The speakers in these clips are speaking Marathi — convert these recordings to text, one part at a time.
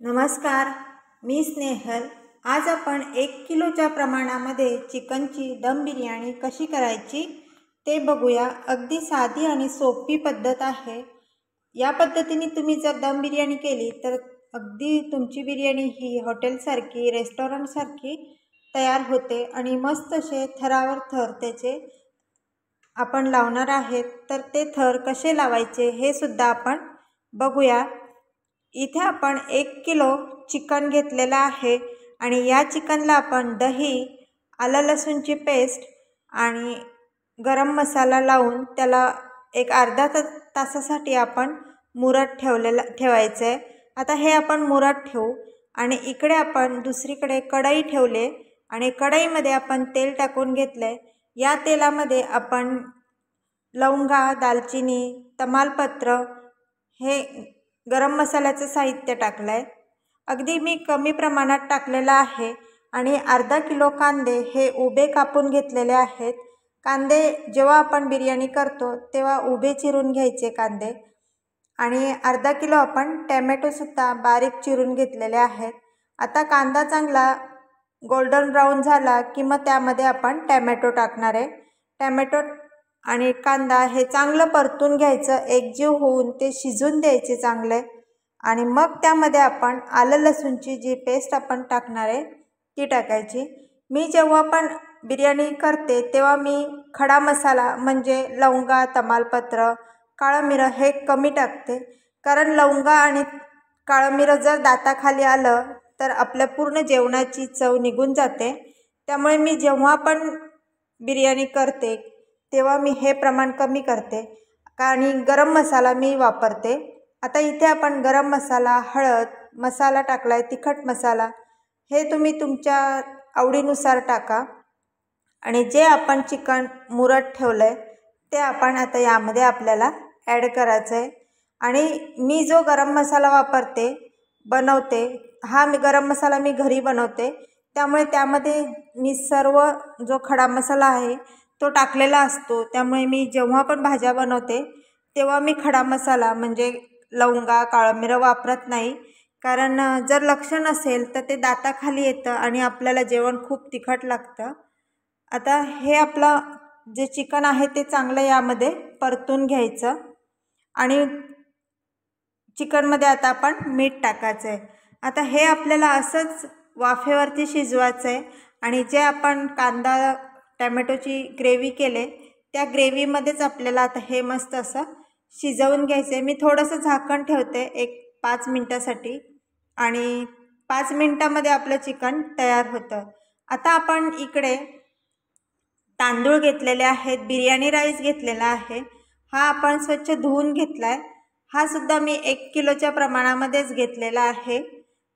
नमस्कार, मी स्नेहल। आज आपण 1 किलोच्या प्रमाणामध्ये चिकनची दम बिर्याणी कशी करायची ते बघूया। अगदी साधी आणि सोपी पद्धत आहे। या पद्धतीने तुम्ही जर दम बिर्याणी केली तर अगदी तुमची बिर्याणी ही हॉटेलसारखी रेस्टॉरंटसारखी तयार होते आणि मस्त असे थरावर थर त्याचे आपण लावणार आहेत। तर ते थर कसे लावायचे हे सुद्धा आपण बघूया। इथे आपण 1 किलो चिकन घेतलेला आहे आणि या चिकनला आपण दही, आलं लसूणची पेस्ट आणि गरम मसाला लावून त्याला एक अर्धा तासासाठी आपण मुरत ठेवायचं आहे। आता हे आपण मुरत ठेवू आणि इकडे आपण दुसरीकडे कढई ठेवले आणि कढईमध्ये आपण तेल टाकून घेतले। या तेलामध्ये आपण लवंगा, दालचिनी, तमालपत्र हे गरम मसाल्याचं साहित्य टाकलं आहे। अगदी मी कमी प्रमाणात टाकलेलं आहे आणि अर्धा किलो कांदे हे उभे कापून घेतलेले आहेत। कांदे जेव्हा आपण बिर्याणी करतो तेव्हा उभे चिरून घ्यायचे कांदे आणि अर्धा किलो आपण टोमॅटोसुद्धा बारीक चिरून घेतलेले आहेत। आता कांदा चांगला गोल्डन ब्राऊन झाला की मग त्यामध्ये आपण टोमॅटो टाकणार आहे। टोमॅटो आणि कांदा हे चांगलं परतून घ्यायचं, एकजीव होऊन ते शिजून द्यायचे चांगले आणि मग त्यामध्ये आपण आलं लसूणची जी पेस्ट आपण टाकणार आहे ती टाकायची। मी जेव्हा पण बिर्याणी करते तेव्हा मी खडा मसाला म्हणजे लवंगा, तमालपत्र, काळं मिरं हे कमी टाकते, कारण लवंगा आणि काळं मिरं जर दाताखाली आलं तर आपल्या पूर्ण जेवणाची चव निघून जाते। त्यामुळे मी जेव्हा पण बिर्याणी करते तेव्हा मी हे प्रमाण कमी करते आणि गरम मसाला मी वापरते। आता इथे आपण गरम मसाला, हळद, मसाला टाकलाय, तिखट मसाला हे तुम्ही तुमच्या आवडीनुसार टाका आणि जे आपण चिकन मुरत ठेवलंय ते आपण आता यामध्ये आपल्याला ॲड करायचं आहे। आणि मी जो गरम मसाला बनवते हा गरम मसाला मी घरी बनवते, त्यामुळे त्यामध्ये मी सर्व जो खडा मसाला आहे तो टाकलेला असतो। त्यामुळे मी जेव्हा पण भाज्या बनवते तेव्हा मी खडा मसाला म्हणजे लवंगा, काळं मिरं वापरत नाही, कारण जर लक्ष नसेल तर ते दाताखाली येतं आणि आपल्याला जेवण खूप तिखट लागतं। आता हे आपलं जे चिकन आहे ते चांगलं यामध्ये परतून घ्यायचं आणि चिकनमध्ये आता आपण मीठ टाकायचं आहे। आता हे आपल्याला असंच वाफेवरती शिजवायचं आहे आणि जे आपण कांदा टोमॅटोची ग्रेव्ही केले त्या ग्रेव्हीमध्येच आपल्याला आता हे मस्त असं शिजवून घ्यायचं आहे। मी थोडंसं झाकण ठेवते एक 5 मिनटासाठी आणि 5 मिनटामध्ये आपलं चिकन तयार होतं। आता आपण इकडे तांदूळ घेतलेले आहेत, बिर्याणी राईस घेतलेला आहे, हा आपण स्वच्छ धुवून घेतला आहे। हा सुद्धा मी 1 किलोच्या प्रमाणामध्येच घेतलेला आहे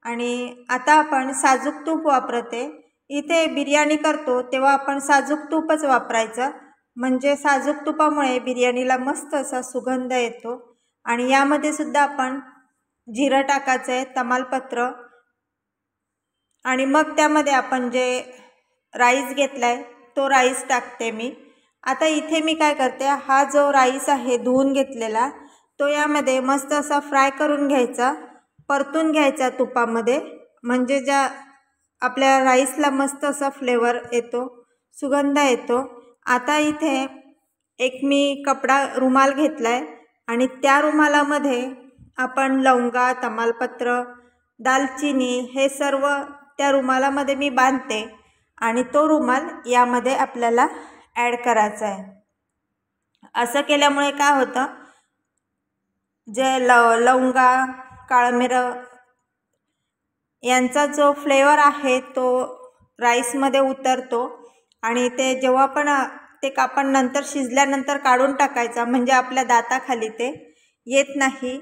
आणि आता आपण साजूक तूप वापरते। इथे बिर्याणी करतो तेव्हा आपण साजूक तूपच वापरायचं, म्हणजे साजूक तुपामुळे बिर्याणीला मस्त असा सुगंध येतो। आणि यामध्ये सुद्धा आपण जिरं टाकायचं आहे, तमालपत्र आणि मग त्यामध्ये आपण जे राईस घेतलाय तो राईस टाकते मी। आता इथे मी काय करते, हा जो राईस आहे धुवून घेतलेला तो यामध्ये मस्त असा फ्राय करून घ्यायचा, परतून घ्यायचा तुपामध्ये, म्हणजे ज्या आपल्या राईसला मस्त असा फ्लेवर येतो, सुगंध येतो। आता इथे एक मी कपडा रुमाल घेतलाय आणि त्या रुमालामध्ये आपण लवंगा, तमालपत्र, दालचिनी हे सर्व त्या रुमालामध्ये मी बांधते आणि तो रुमाल यामध्ये आपल्याला ॲड करायचा आहे। असं केल्यामुळे काय होतं, जे लवंगा, काळं मिरं यांचा जो फ्लेवर आहे तो राईसमध्ये उतरतो आणि ते जेव्हा पण आपण नंतर शिजल्यानंतर काढून टाकायचा, म्हणजे आपल्या दाताखाली ते येत नाही।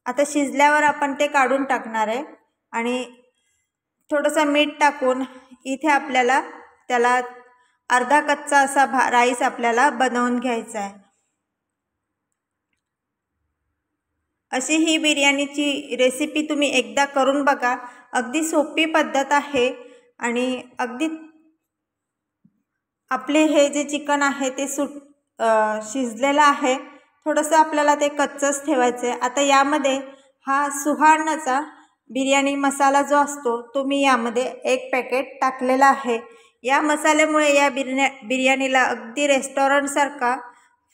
आता शिजल्यावर आपण ते काढून टाकणार आहे आणि थोडंसं मीठ टाकून इथे आपल्याला त्याला अर्धा कच्चा असा राईस आपल्याला बनवून घ्यायचा आहे। अशी ही बिर्याणीची रेसिपी तुम्ही एकदा करून बघा, अगदी सोपी पद्धत आहे आणि अगदी आपले हे जे चिकन आहे ते शिजलेलं आहे, थोडंसं आपल्याला ते कच्चंच ठेवायचं आहे। आता यामध्ये हा सुहानाचा बिर्याणी मसाला जो असतो तो मी यामध्ये 1 पॅकेट टाकलेला आहे। या मसाल्यामुळे या बिर्याणीला अगदी रेस्टॉरंटसारखा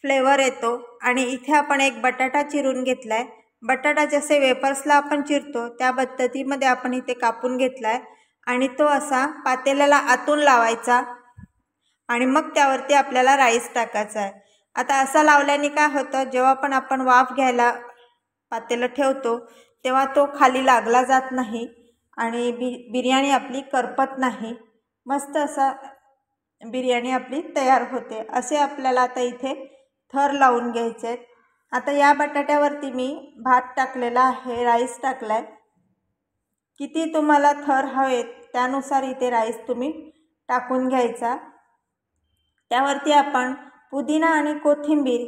फ्लेवर येतो। आणि इथे आपण एक बटाटा चिरून घेतला आहे। बटाटा जसे वेफर्सला आपण चिरतो त्या पद्धतीमध्ये आपण इथे कापून घेतला आहे आणि तो असा पातेल्याला आतून लावायचा आणि मग त्यावरती आपल्याला राईस टाकायचा आहे। आता असा लावल्याने काय होतं, जेव्हा पण आपण वाफ घ्यायला पातेलं ठेवतो तेव्हा तो खाली लागला जात नाही आणि बिर्याणी आपली करपत नाही। मस्त असा बिर्याणी आपली तयार होते। असे आपल्याला आता इथे थर लावून घ्यायचे आहेत। आता या बटाट्यावरती मी भात टाकलेला आहे, राईस टाकला आहे। किती तुम्हाला थर हवेत त्यानुसार इथे राईस तुम्ही टाकून घ्यायचा। त्यावरती आपण पुदिना आणि कोथिंबीर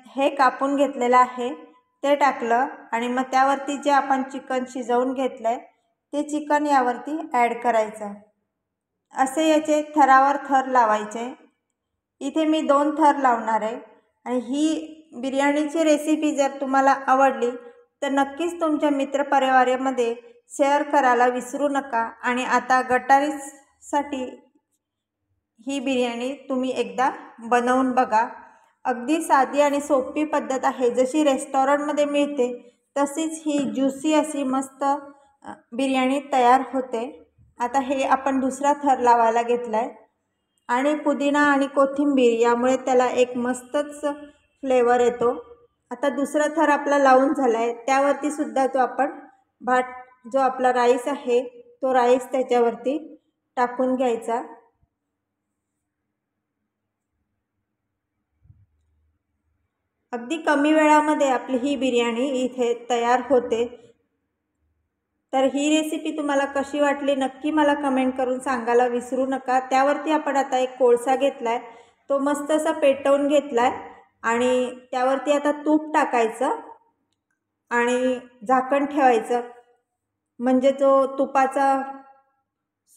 हे कापून घेतलेलं आहे ते टाकलं आणि मग त्यावरती जे आपण चिकन शिजवून घेतलं आहे ते चिकन यावरती ॲड करायचं। असे याचे थरावर थर लावायचे। इथे मी 2 थर लावणार आहे आणि ही बिर्याणीची रेसिपी जर तुम्हाला आवडली तर नक्कीच तुमच्या मित्रपरिवारामध्ये शेअर करायला विसरू नका। आणि आता गटारीसाठी ही बिर्याणी तुम्ही एकदा बनवून बघा। अगदी साधी आणि सोपी पद्धत आहे, जशी रेस्टॉरंटमध्ये मिळते तशीच ही ज्युसी अशी मस्त बिर्याणी तयार होते। आता हे आपण दुसरा थर लावायला घेतला आहे आणि पुदिना आणि कोथिंबीर यामुळे त्याला एक मस्तच फ्लेवर येतो। आता दुसरा थर आपला लावून झाला आहे, त्यावरती सुद्धा तो आपण भात जो आपला राईस आहे तो राईस त्याच्यावरती टाकून घ्यायचा। अगदी कमी वेळामध्ये आपली ही बिर्याणी इथे तयार होते। तर ही रेसिपी तुम्हाला कशी वाटली नक्की मला कमेंट करून सांगायला विसरू नका। त्यावरती आपण आता एक कोळसा घेतला आहे, तो मस्त असा पेटवून घेतला आहे आणि त्यावरती आता तूप टाकायचं आणि झाकण ठेवायचं, म्हणजे जो तुपाचा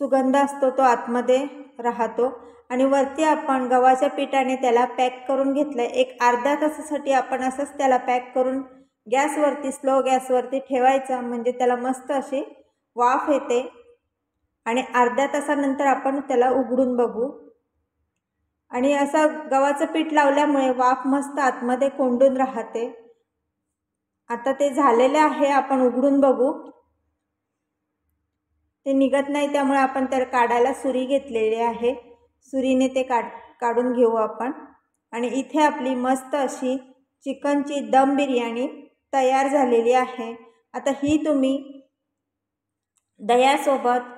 सुगंध असतो तो आतमध्ये राहतो। आणि वरती आपण गव्हाच्या पिठाने त्याला पॅक करून घेतलं आहे। एक अर्ध्या तासासाठी आपण असंच त्याला पॅक करून गॅसवरती स्लो गॅसवरती ठेवायचा, म्हणजे त्याला मस्त अशी वाफ येते आणि अर्ध्या तासानंतर आपण त्याला उघडून बघू। आणि असं गव्हाचं पीठ लावल्यामुळे वाफ मस्त आतमध्ये कोंडून राहते। आता ते झालेले आहे, आपण उघडून बघू। ते निघत नाही त्यामुळे आपण त्याला काढायला सुरी घेतलेली आहे, सुरीने ते काढून घेऊ आपण। आणि इथे आपली मस्त अशी चिकनची दम बिर्याणी तयार झालेली आहे। आता ही तुम्ही दह्यासोबत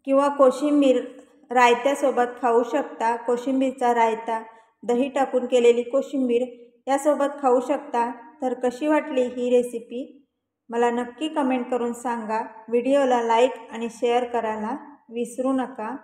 किंवा कोशिंबीर रायत्यासोबत खाऊ शकता। कोशिंबीरचा रायता, दही टाकून केलेली कोशिंबीर यासोबत खाऊ शकता। तर कशी वाटली ही रेसिपी मला नक्की कमेंट करून सांगा। व्हिडिओला लाईक आणि शेअर करायला विसरू नका।